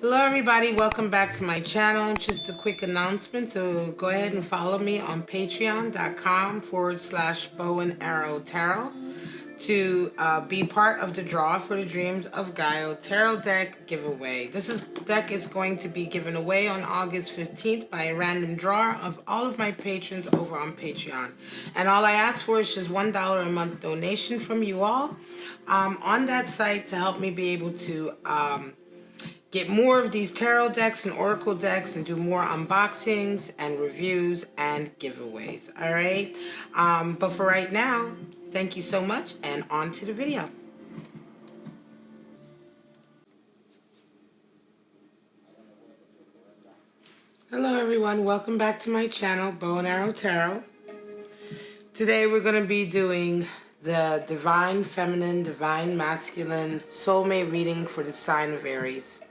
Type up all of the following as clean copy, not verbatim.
Hello everybody, welcome back to my channel. Just a quick announcement, so go ahead and follow me on patreon.com/bow-and-arrow-tarot to be part of the draw for the Dreams of Gaio Tarot deck giveaway. Deck is going to be given away on August 15th by a random draw of all of my patrons over on Patreon. And all I ask for is just $1 a month donation from you all on that site to help me be able to get more of these tarot decks and oracle decks and do more unboxings and reviews and giveaways. All right. But for right now, thank you so much, and on to the video. Hello everyone, welcome back to my channel, Bow and Arrow Tarot. Today we're going to be doing the Divine Feminine, Divine Masculine Soulmate reading for the sign of Aries.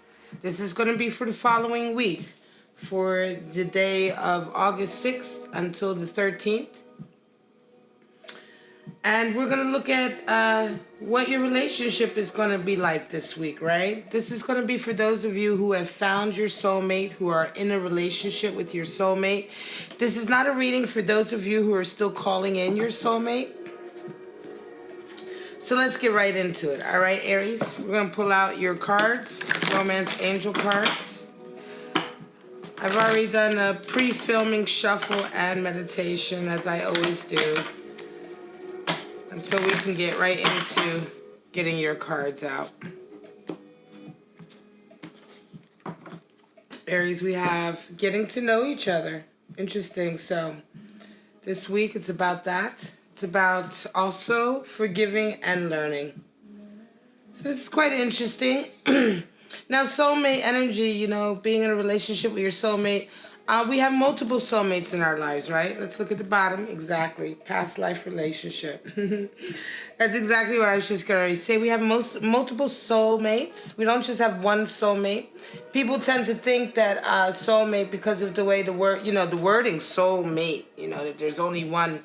This is going to be for the following week, for the day of August 6th until the 13th. And we're going to look at what your relationship is going to be like this week, right? This is going to be for those of you who have found your soulmate, who are in a relationship with your soulmate. This is not a reading for those of you who are still calling in your soulmate. So let's get right into it. All right, Aries, we're going to pull out your cards, Romance Angel cards. I've already done a pre-filming shuffle and meditation, as I always do. And so we can get right into getting your cards out. Aries, we have getting to know each other. Interesting. So this week it's about that. It's about also forgiving and learning. So this is quite interesting. Now, soulmate energy, you know, being in a relationship with your soulmate, we have multiple soulmates in our lives, right? Let's look at the bottom. Exactly. Past life relationship. That's exactly what I was just going to say. We have multiple soulmates. We don't just have one soulmate. People tend to think that soulmate, because of the way the word, you know, the wording soulmate, you know, that there's only one.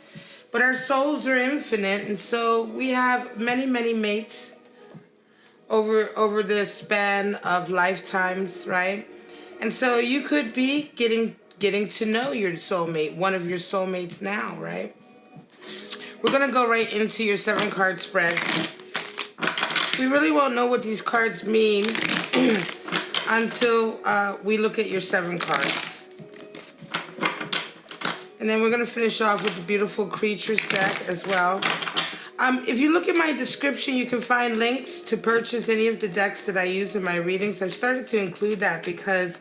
But our souls are infinite, and so we have many, many mates over the span of lifetimes, right? And so you could be getting to know your soulmate, one of your soulmates now, right? We're going to go right into your 7-card spread. We really won't know what these cards mean until we look at your 7 cards. And then we're going to finish off with the beautiful creatures deck as well. If you look at my description, you can find links to purchase any of the decks that I use in my readings. I've started to include that because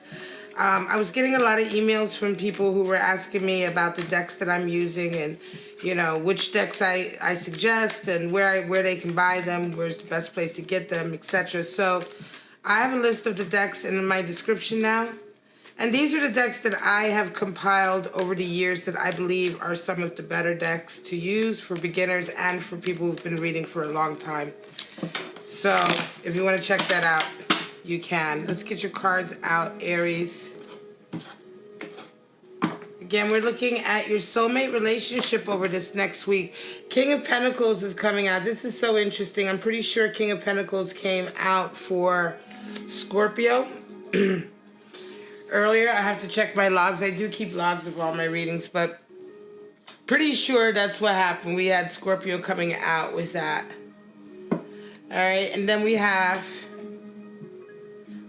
I was getting a lot of emails from people who were asking me about the decks that I'm using, and you know, which decks I suggest, and where they can buy them, where's the best place to get them, etc. So I have a list of the decks in my description now. And these are the decks that I have compiled over the years that I believe are some of the better decks to use for beginners and for people who've been reading for a long time. So if you want to check that out, you can. Let's get your cards out, Aries. Again, we're looking at your soulmate relationship over this next week. King of Pentacles is coming out. This is so interesting. I'm pretty sure King of Pentacles came out for Scorpio. Earlier, I have to check my logs. I do keep logs of all my readings, but pretty sure that's what happened. We had Scorpio coming out with that. All right, and then we have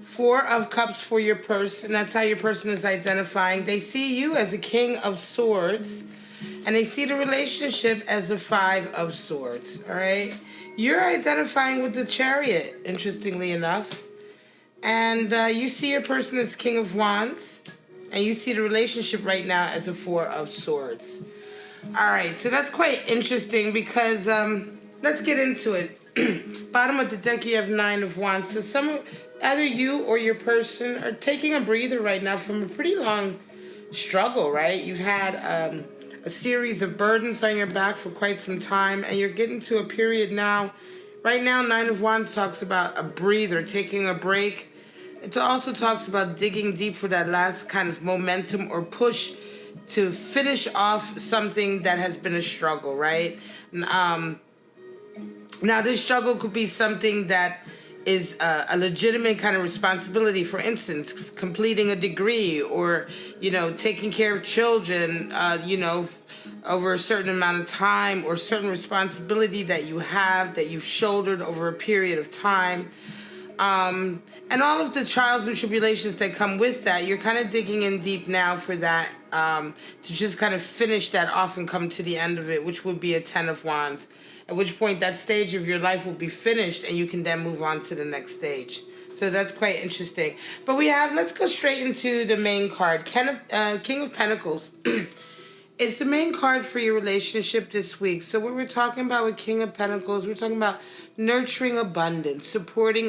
4 of Cups for your person. That's how your person is identifying. They see you as a King of Swords, and they see the relationship as a 5 of Swords. All right, you're identifying with the Chariot, interestingly enough. And you see your person as King of Wands, and you see the relationship right now as a 4 of Swords. All right, so that's quite interesting because let's get into it. Bottom of the deck, you have 9 of Wands. So either you or your person are taking a breather right now from a pretty long struggle, right? You've had a series of burdens on your back for quite some time, and you're getting to a period now. Right now, 9 of Wands talks about a breather, taking a break. It also talks about digging deep for that last kind of momentum or push to finish off something that has been a struggle, right? Now, this struggle could be something that is a legitimate kind of responsibility. For instance, completing a degree, or, you know, taking care of children, you know, over a certain amount of time, or certain responsibility that you have, that you've shouldered over a period of time. And all of the trials and tribulations that come with that, you're kind of digging in deep now for that, to just kind of finish that off and come to the end of it, which would be a 10 of Wands. At which point that stage of your life will be finished and you can then move on to the next stage. So that's quite interesting. But let's go straight into the main card. King of Pentacles. It's the main card for your relationship this week. So what we're talking about with King of Pentacles, we're talking about nurturing abundance, supporting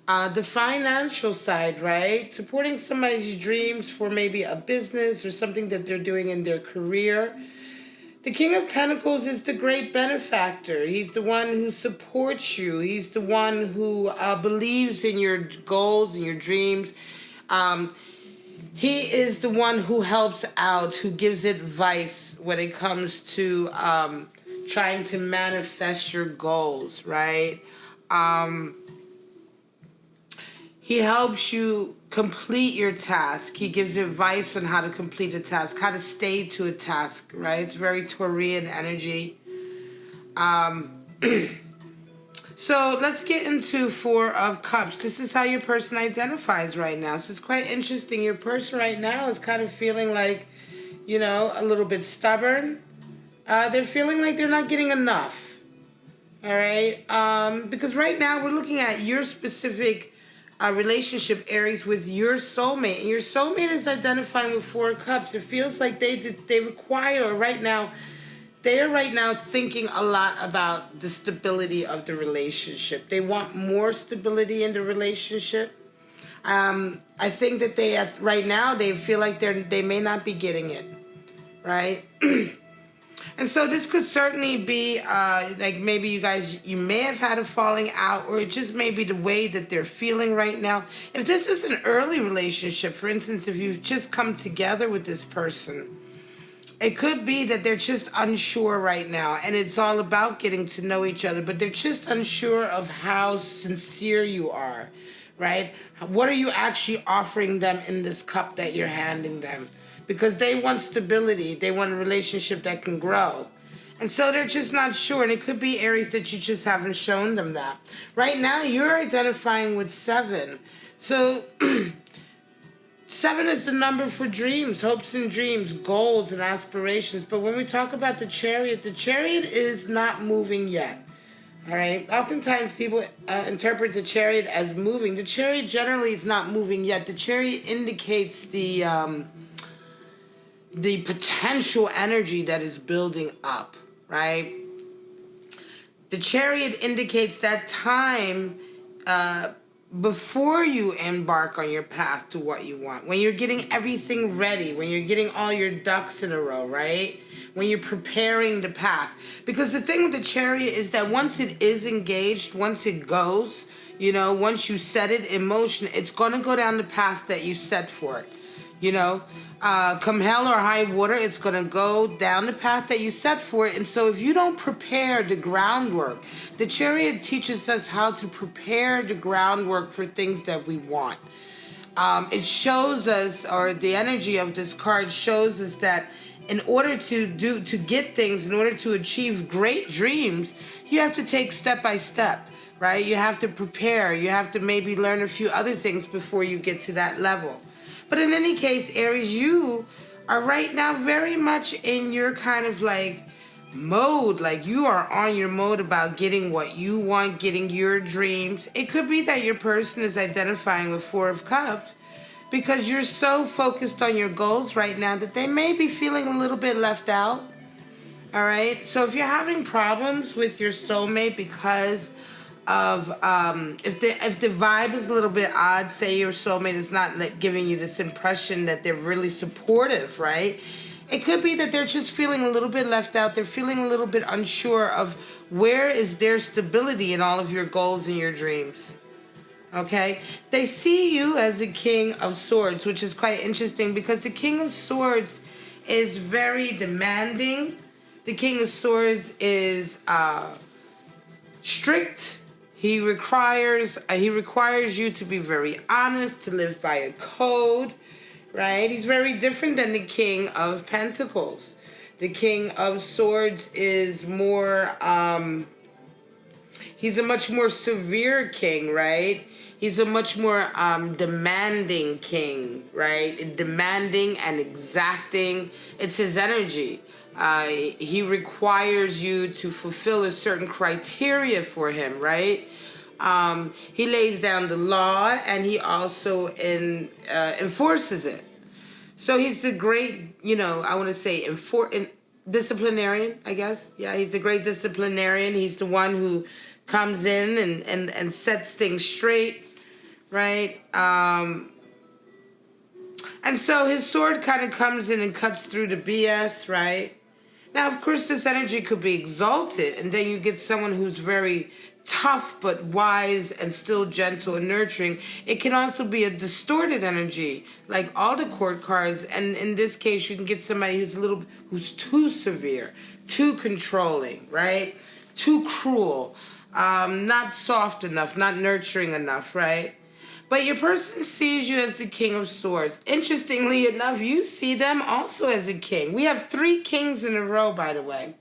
the financial side, right? Supporting somebody's dreams for maybe a business or something that they're doing in their career. The King of Pentacles is the great benefactor. He's the one who supports you. He's the one who believes in your goals and your dreams. He is the one who helps out, who gives advice when it comes to trying to manifest your goals, right? He helps you complete your task. He gives advice on how to complete a task, how to stay to a task, right? It's very Taurian energy. So let's get into Four of Cups. This is how your person identifies right now. So it's quite interesting. Your person right now is kind of feeling like, you know, a little bit stubborn. They're feeling like they're not getting enough. All right? Because right now we're looking at your specific relationship, Aries, with your soulmate. And your soulmate is identifying with Four of Cups. It feels like they require right now, they are right now thinking a lot about the stability of the relationship. They want more stability in the relationship. I think that right now they feel like they may not be getting it, right? And so this could certainly be like maybe you may have had a falling out, or it just may be the way that they're feeling right now. If this is an early relationship, for instance, if you've just come together with this person, it could be that they're just unsure right now, and it's all about getting to know each other, but they're just unsure of how sincere you are, right? What are you actually offering them in this cup that you're handing them? Because they want stability. They want a relationship that can grow. And so they're just not sure, and it could be, Aries, that you just haven't shown them that. Right now, you're identifying with 7. So 7 is the number for dreams, hopes and dreams, goals and aspirations. But when we talk about the Chariot is not moving yet. All right. Oftentimes people interpret the Chariot as moving. The Chariot generally is not moving yet. The Chariot indicates the potential energy that is building up, right? The Chariot indicates that time before you embark on your path to what you want, when you're getting everything ready, when you're getting all your ducks in a row, right? When you're preparing the path. Because the thing with the Chariot is that once it is engaged, once it goes, you know, once you set it in motion, it's going to go down the path that you set for it. You know, come hell or high water, it's going to go down the path that you set for it. And so if you don't prepare the groundwork, the Chariot teaches us how to prepare the groundwork for things that we want. It shows us, or the energy of this card shows us that in order to get things, in order to achieve great dreams, you have to take step by step, right? You have to prepare. You have to maybe learn a few other things before you get to that level. But in any case, Aries, you are right now very much in your kind of like mode. Like you are on your mode about getting what you want, getting your dreams. It could be that your person is identifying with Four of Cups because you're so focused on your goals right now that they may be feeling a little bit left out. All right. So if you're having problems with your soulmate because of if the vibe is a little bit odd, say your soulmate is not like giving you this impression that they're really supportive, right? It could be that they're just feeling a little bit left out. They're feeling a little bit unsure of where is their stability in all of your goals and your dreams. Okay? They see you as a King of Swords, which is quite interesting because the King of Swords is very demanding. The King of Swords is strict. He requires you to be very honest, to live by a code, right? He's very different than the King of Pentacles. The King of Swords is more, he's a much more severe king, right? He's a much more demanding king, right? Demanding and exacting. It's his energy. He requires you to fulfill a certain criteria for him, right? He lays down the law, and he also enforces it. So he's the great, I want to say disciplinarian, I guess. Yeah, he's the great disciplinarian. He's the one who comes in and sets things straight, right? And so his sword kind of comes in and cuts through the BS, right? Now, of course, this energy could be exalted, and then you get someone who's very tough but wise and still gentle and nurturing. It can also be a distorted energy, like all the court cards. And in this case, you can get somebody who's too severe, too controlling, right? Too cruel, not soft enough, not nurturing enough, right? But your person sees you as the King of Swords. Interestingly enough, you see them also as a king. We have 3 kings in a row, by the way.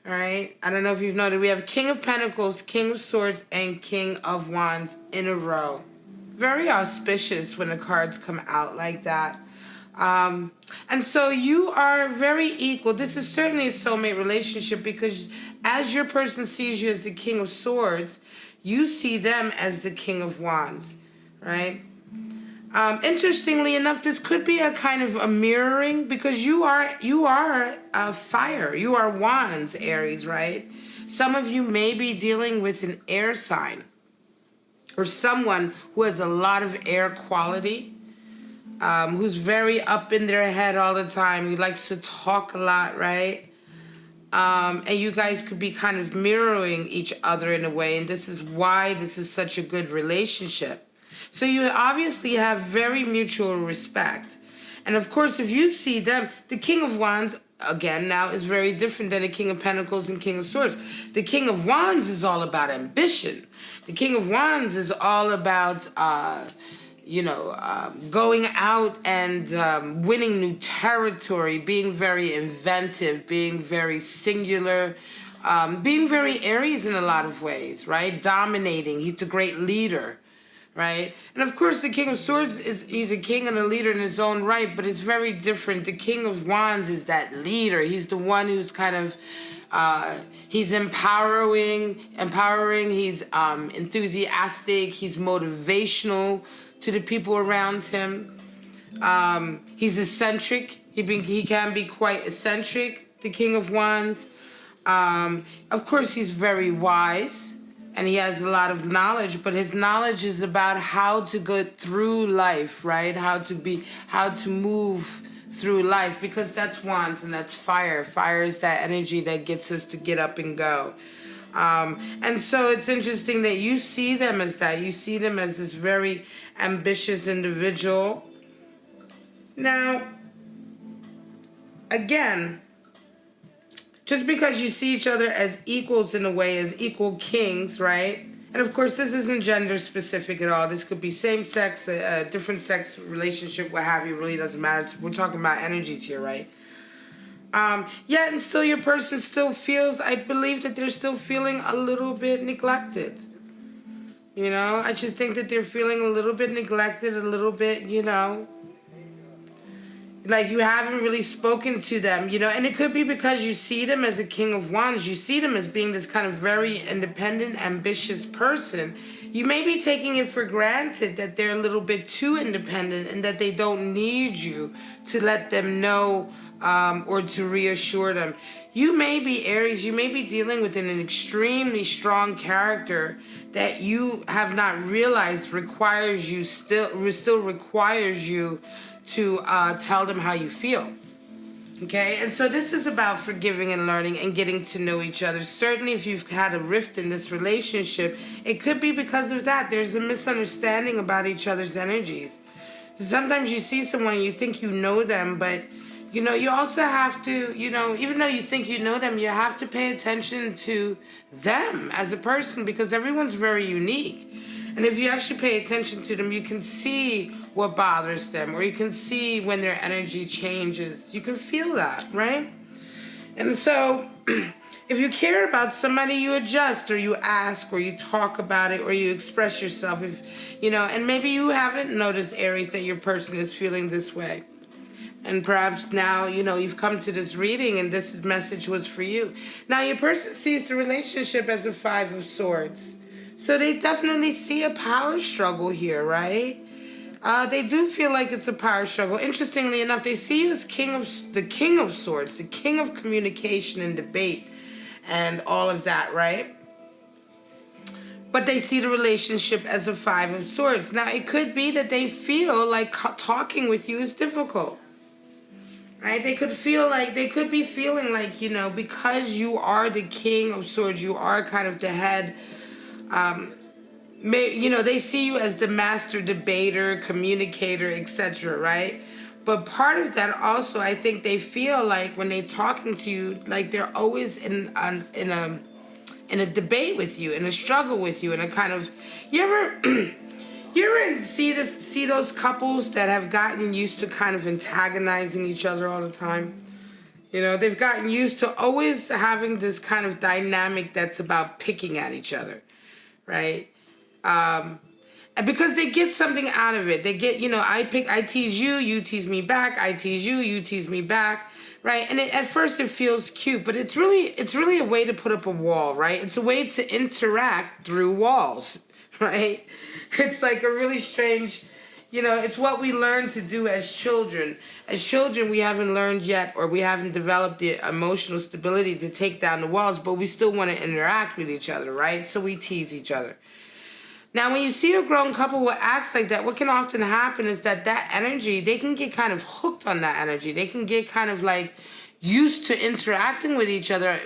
All right? I don't know if you've noted. We have King of Pentacles, King of Swords, and King of Wands in a row. Very auspicious when the cards come out like that. And so you are very equal. This is certainly a soulmate relationship, because as your person sees you as the King of Swords, you see them as the King of Wands, right? Interestingly enough, this could be a kind of a mirroring, because you are fire. You are wands, Aries, right? Some of you may be dealing with an air sign, or someone who has a lot of air quality, who's very up in their head all the time, who likes to talk a lot, right? And you guys could be kind of mirroring each other in a way, and this is why this is such a good relationship. So you obviously have very mutual respect. And of course, if you see them, the King of Wands, again, now is very different than the King of Pentacles and King of Swords. The King of Wands is all about ambition. The King of Wands is all about, going out and winning new territory, being very inventive, being very singular, being very Aries in a lot of ways, right? Dominating. He's the great leader, right? And of course, the King of Swords he's a king and a leader in his own right, but it's very different. The King of Wands is that leader. He's the one who's kind of, he's empowering, he's enthusiastic, he's motivational to the people around him. He's eccentric. He can be quite eccentric, the King of Wands. Of course, he's very wise, and he has a lot of knowledge, but his knowledge is about how to go through life, right? How to move through life, because that's wands and that's fire. Fire is that energy that gets us to get up and go. And so it's interesting that you see them as that. You see them as this very ambitious individual. Now, again, just because you see each other as equals in a way, as equal kings, right? And of course, this isn't gender specific at all. This could be same sex, a different sex relationship, what have you. It really doesn't matter. We're talking about energies here, right? Yet and still your person still feels, I believe that they're still feeling a little bit neglected. I just think that they're feeling a little bit neglected, a little bit, like you haven't really spoken to them, and it could be because you see them as a King of Wands. You see them as being this kind of very independent, ambitious person. You may be taking it for granted that they're a little bit too independent and that they don't need you to let them know, or to reassure them. You may be Aries, you may be dealing with an extremely strong character that you have not realized still requires you to tell them how you feel. Okay, and so this is about forgiving and learning and getting to know each other. Certainly if you've had a rift in this relationship, it could be because of that. There's a misunderstanding about each other's energies. Sometimes you see someone and you think you know them, but You know, you also have to, you know, even though you think you know them, you have to pay attention to them as a person, because everyone's very unique. And if you actually pay attention to them, you can see what bothers them, or you can see when their energy changes. You can feel that, right? And so if you care about somebody, you adjust, or you ask, or you talk about it, or you express yourself. If you know, and maybe you haven't noticed, Aries, that your person is feeling this way. And perhaps now, you know, you've come to this reading and this message was for you. Now, your person sees the relationship as a 5 of Swords. So they definitely see a power struggle here, right? They do feel like it's a power struggle. Interestingly enough, they see you as the King of Swords, the King of communication and debate and all of that, right? But they see the relationship as a 5 of Swords. Now, it could be that they feel like talking with you is difficult. Right? They could be feeling like, you know, because you are the King of Swords, you are kind of the head, you know, they see you as the master debater, communicator, etc., right? But part of that also, I think they feel like when they're talking to you, like they're always in a debate with you, in a struggle with you, in a kind of, you ever see those couples that have gotten used to kind of antagonizing each other all the time? You know, they've gotten used to always having this kind of dynamic that's about picking at each other, right? And because they get something out of it. They get, you know, I tease you, you tease me back, I tease you, you tease me back, right? And at first it feels cute, but it's really a way to put up a wall, right? It's a way to interact through walls, right? It's like a really strange, you know, it's what we learn to do as children. As children, we haven't learned yet, or we haven't developed the emotional stability to take down the walls, but we still want to interact with each other, right? So we tease each other. Now, when you see a grown couple who acts like that, what can often happen is that energy, they can get kind of hooked on that energy. They can get kind of like used to interacting with each other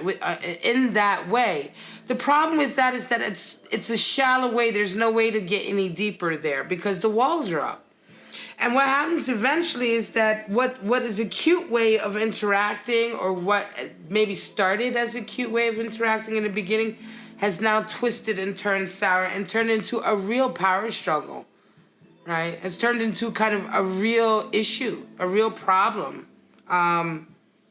in that way. The problem with that is that it's a shallow way. There's no way to get any deeper there because the walls are up. And what happens eventually is that what is a cute way of interacting, or what maybe started as a cute way of interacting in the beginning, has now twisted and turned sour and turned into a real power struggle, right? It's turned into kind of a real issue, a real problem.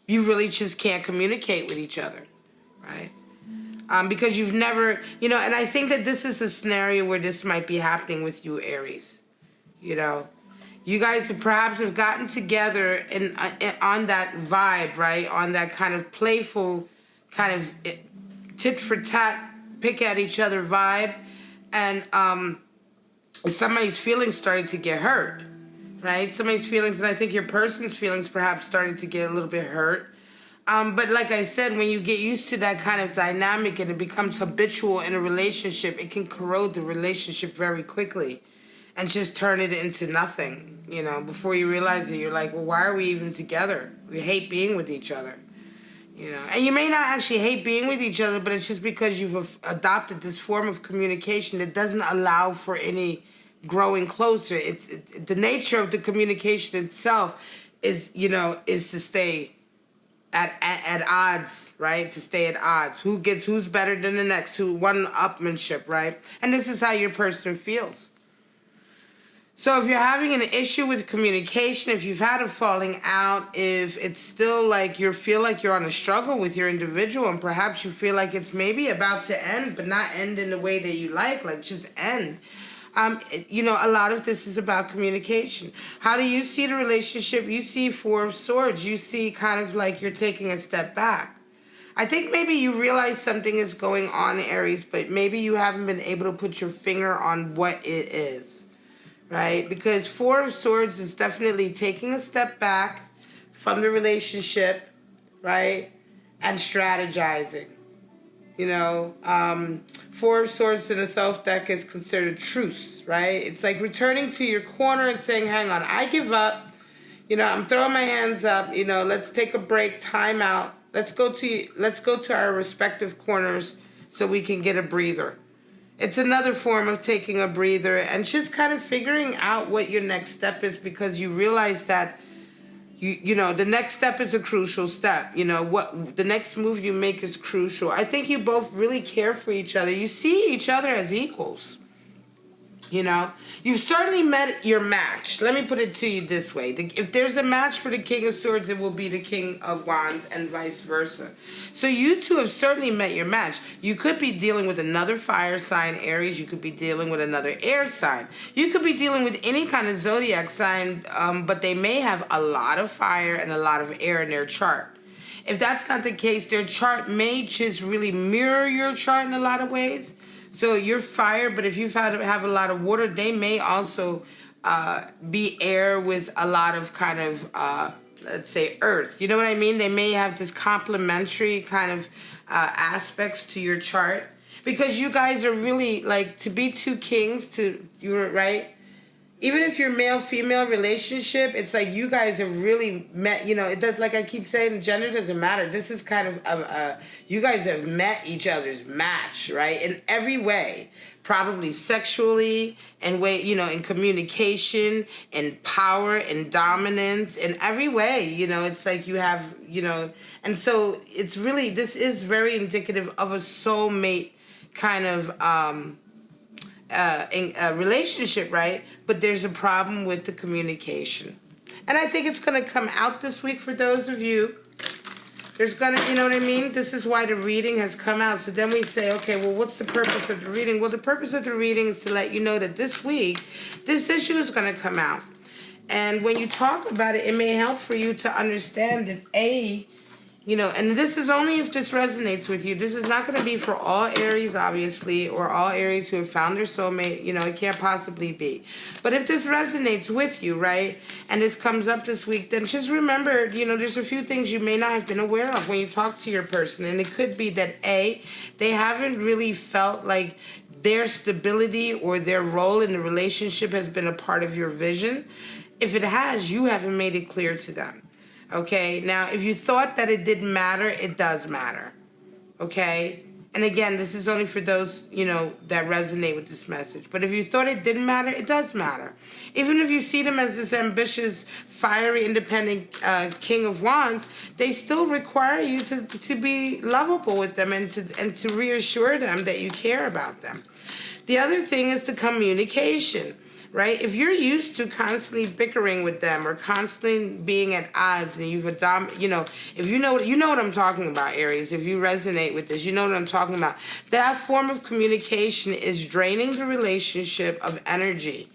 You really just can't communicate with each other, right? Because you've never, you know, and I think that this is a scenario where this might be happening with you, Aries. You know, you guys have gotten together on that vibe, right? On that kind of playful, kind of tit for tat, pick at each other vibe, and somebody's feelings started to get hurt, right? Somebody's feelings, and I think your person's feelings perhaps started to get a little bit hurt. But like I said, when you get used to that kind of dynamic and it becomes habitual in a relationship, it can corrode the relationship very quickly and just turn it into nothing. You know, before you realize it, you're like, well, why are we even together? We hate being with each other. You know, and you may not actually hate being with each other, but it's just because you've adopted this form of communication that doesn't allow for any growing closer. It's the nature of the communication itself is, you know, is to stay at odds, right? To stay at odds. Who's better than the next? One-upmanship, right? And this is how your person feels. So if you're having an issue with communication, if you've had a falling out, if it's still like you feel like you're on a struggle with your individual, and perhaps you feel like it's maybe about to end, but not end in the way that you like just end. You know, a lot of this is about communication. How do you see the relationship? You see 4 of Swords. You see kind of like you're taking a step back. I think maybe you realize something is going on, Aries, but maybe you haven't been able to put your finger on what it is. Right? Because 4 of Swords is definitely taking a step back from the relationship, right? And strategizing. You know, 4 of Swords in the 12th deck is considered truce, right? It's like returning to your corner and saying, hang on, I give up. You know, I'm throwing my hands up. You know, let's take a break, time out. Let's go to our respective corners so we can get a breather. It's another form of taking a breather and just kind of figuring out what your next step is, because you realize that, you know, the next step is a crucial step. You know, what the next move you make is crucial. I think you both really care for each other. You see each other as equals. You know, you've certainly met your match. Let me put it to you this way. If there's a match for the King of Swords, it will be the King of Wands and vice versa. So you two have certainly met your match. You could be dealing with another fire sign, Aries. You could be dealing with another air sign. You could be dealing with any kind of zodiac sign, but they may have a lot of fire and a lot of air in their chart. If that's not the case, their chart may just really mirror your chart in a lot of ways. So you're fire, but if you have a lot of water, they may also be air with a lot of kind of, let's say, earth. You know what I mean? They may have this complementary kind of aspects to your chart. Because you guys are really, like, to be two kings, you're right? Even if you're male-female relationship, it's like you guys have really met, you know, it does, like I keep saying, gender doesn't matter. This is kind of, you guys have met each other's match, right? In every way, probably sexually, and way, you know, in communication, in power, in dominance, in every way, you know, it's like you have, you know, and so it's really, this is very indicative of a soulmate kind of, in a relationship, right? But there's a problem with the communication. And I think it's going to come out this week for those of you. There's going to, you know what I mean? This is why the reading has come out. So then we say, okay, well, what's the purpose of the reading? Well, the purpose of the reading is to let you know that this week, this issue is going to come out. And when you talk about it, it may help for you to understand that, you know, and this is only if this resonates with you. This is not going to be for all Aries, obviously, or all Aries who have found their soulmate. You know, it can't possibly be. But if this resonates with you, right, and this comes up this week, then just remember, you know, there's a few things you may not have been aware of when you talk to your person. And it could be that, they haven't really felt like their stability or their role in the relationship has been a part of your vision. If it has, you haven't made it clear to them. Okay, now if you thought that it didn't matter, it does matter. Okay, and again, this is only for those, you know, that resonate with this message. But if you thought it didn't matter, it does matter. Even if you see them as this ambitious, fiery, independent King of Wands, they still require you to be lovable with them and to reassure them that you care about them. The other thing is the communication. Right? If you're used to constantly bickering with them or constantly being at odds and you've you know, if you know what I'm talking about, Aries, if you resonate with this, you know what I'm talking about. That form of communication is draining the relationship of energy,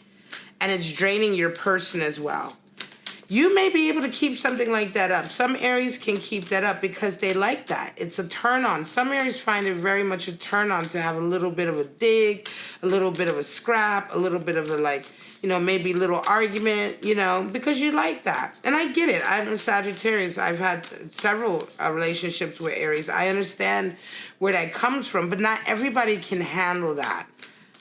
and it's draining your person as well. You may be able to keep something like that up. Some Aries can keep that up because they like that. It's a turn on. Some Aries find it very much a turn on to have a little bit of a dig, a little bit of a scrap, a little bit of a, like, you know, maybe a little argument, you know, because you like that. And I get it. I'm a Sagittarius. I've had several relationships with Aries. I understand where that comes from, but not everybody can handle that.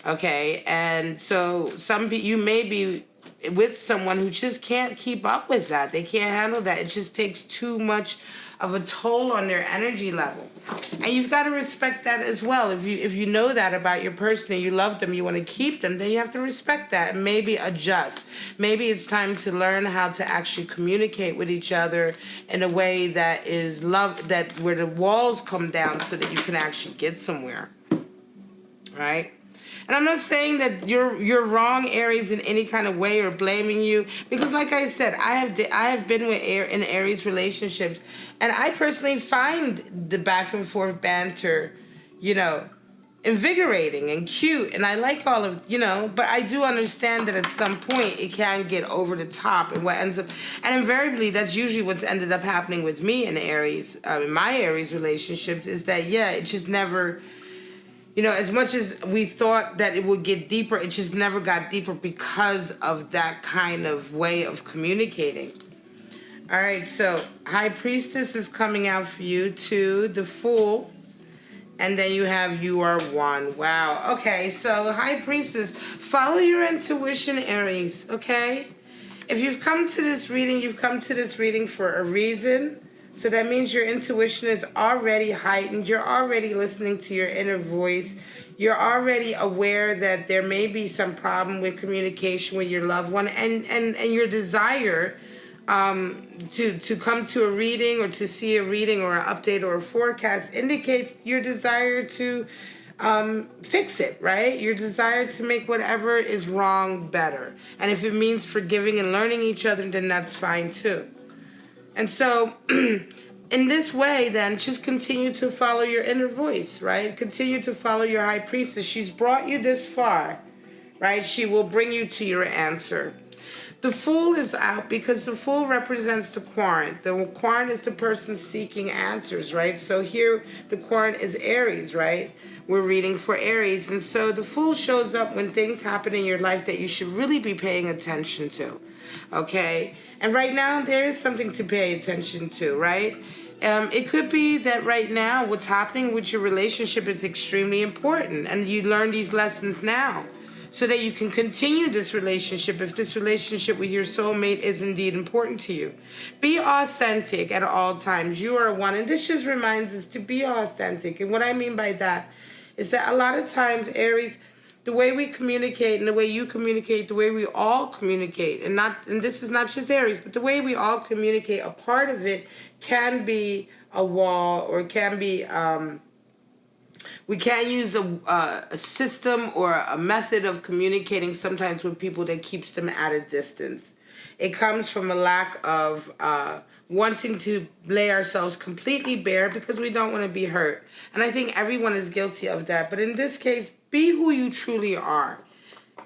Okay? And so you may be with someone who just can't keep up with that. They can't handle that. It just takes too much of a toll on their energy level. And you've got to respect that as well. If you know that about your person and you love them, you want to keep them, then you have to respect that and maybe adjust. Maybe it's time to learn how to actually communicate with each other in a way that is where the walls come down so that you can actually get somewhere. Right? And I'm not saying that you're wrong, Aries, in any kind of way or blaming you, because like I said, I have been in Aries relationships, and I personally find the back and forth banter, you know, invigorating and cute, and I like all of, you know, but I do understand that at some point it can get over the top, and what ends up, and invariably that's usually what's ended up happening with me in Aries, in my Aries relationships, is that, yeah, it just never. You know, as much as we thought that it would get deeper, it just never got deeper because of that kind of way of communicating. All right, so High Priestess is coming out for you too, the Fool. And then you have You Are One. Wow. Okay, so High Priestess, follow your intuition, Aries, okay? If you've come to this reading, you've come to this reading for a reason. So that means your intuition is already heightened. You're already listening to your inner voice. You're already aware that there may be some problem with communication with your loved one, and your desire to come to a reading or to see a reading or an update or a forecast indicates your desire to fix it, right? Your desire to make whatever is wrong better. And if it means forgiving and learning each other, then that's fine too. And so in this way, then, just continue to follow your inner voice, right? Continue to follow your high priestess. She's brought you this far, right? She will bring you to your answer. The Fool is out because the Fool represents the Quorn. The Quorn is the person seeking answers, right? So here, the Quorn is Aries, right? We're reading for Aries. And so the Fool shows up when things happen in your life that you should really be paying attention to, okay? And right now, there is something to pay attention to, right? It could be that right now, what's happening with your relationship is extremely important, and you learn these lessons now, so that you can continue this relationship if this relationship with your soulmate is indeed important to you. Be authentic at all times. You are one. And this just reminds us to be authentic. And what I mean by that is that a lot of times, Aries, the way we communicate and the way you communicate, the way we all communicate, and this is not just Aries, but the way we all communicate, a part of it can be a wall, or it can be we can't use a system or a method of communicating sometimes with people that keeps them at a distance. It comes from a lack of wanting to lay ourselves completely bare because we don't want to be hurt. And I think everyone is guilty of that. But in this case, be who you truly are,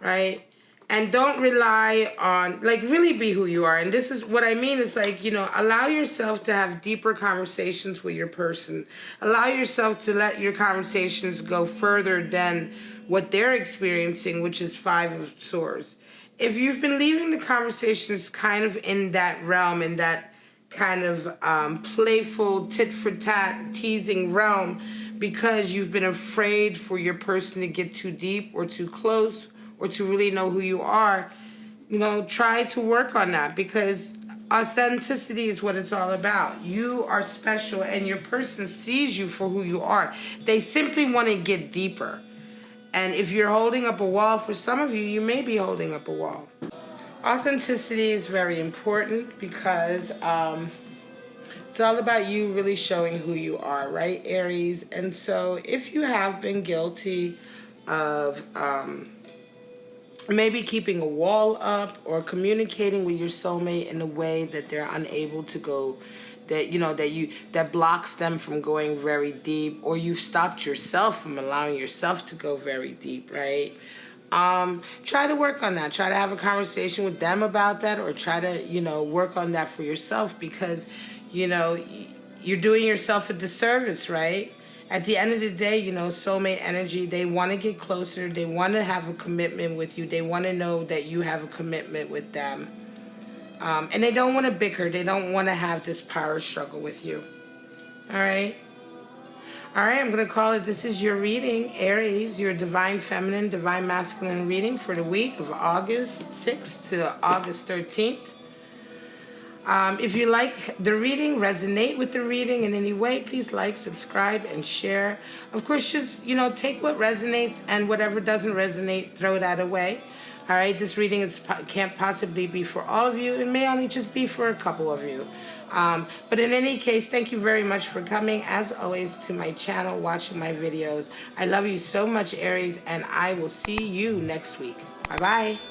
right? And don't rely on, like, really be who you are. And this is what I mean is, like, you know, allow yourself to have deeper conversations with your person. Allow yourself to let your conversations go further than what they're experiencing, which is 5 of Swords. If you've been leaving the conversations kind of in that realm, in that kind of playful tit-for-tat teasing realm, because you've been afraid for your person to get too deep or too close, or to really know who you are, you know, try to work on that, because authenticity is what it's all about. You are special, and your person sees you for who you are. They simply want to get deeper. And if you're holding up a wall, for some of you, you may be holding up a wall. Authenticity is very important because it's all about you really showing who you are, right, Aries? And so if you have been guilty of maybe keeping a wall up or communicating with your soulmate in a way that they're unable to go, that, you know, that blocks them from going very deep, or you've stopped yourself from allowing yourself to go very deep, right? Try to work on that. Try to have a conversation with them about that, or try to, you know, work on that for yourself, because, you know, you're doing yourself a disservice, right? At the end of the day, you know, soulmate energy, they want to get closer. They want to have a commitment with you. They want to know that you have a commitment with them. And they don't want to bicker. They don't want to have this power struggle with you. All right? All right, I'm going to call it, this is your reading, Aries, your divine feminine, divine masculine reading for the week of August 6th to August 13th. If you like the reading, resonate with the reading in any way, please like, subscribe, and share. Of course, just, you know, take what resonates, and whatever doesn't resonate, throw that away. All right, this reading can't possibly be for all of you. It may only just be for a couple of you. But in any case, thank you very much for coming, as always, to my channel, watching my videos. I love you so much, Aries, and I will see you next week. Bye-bye.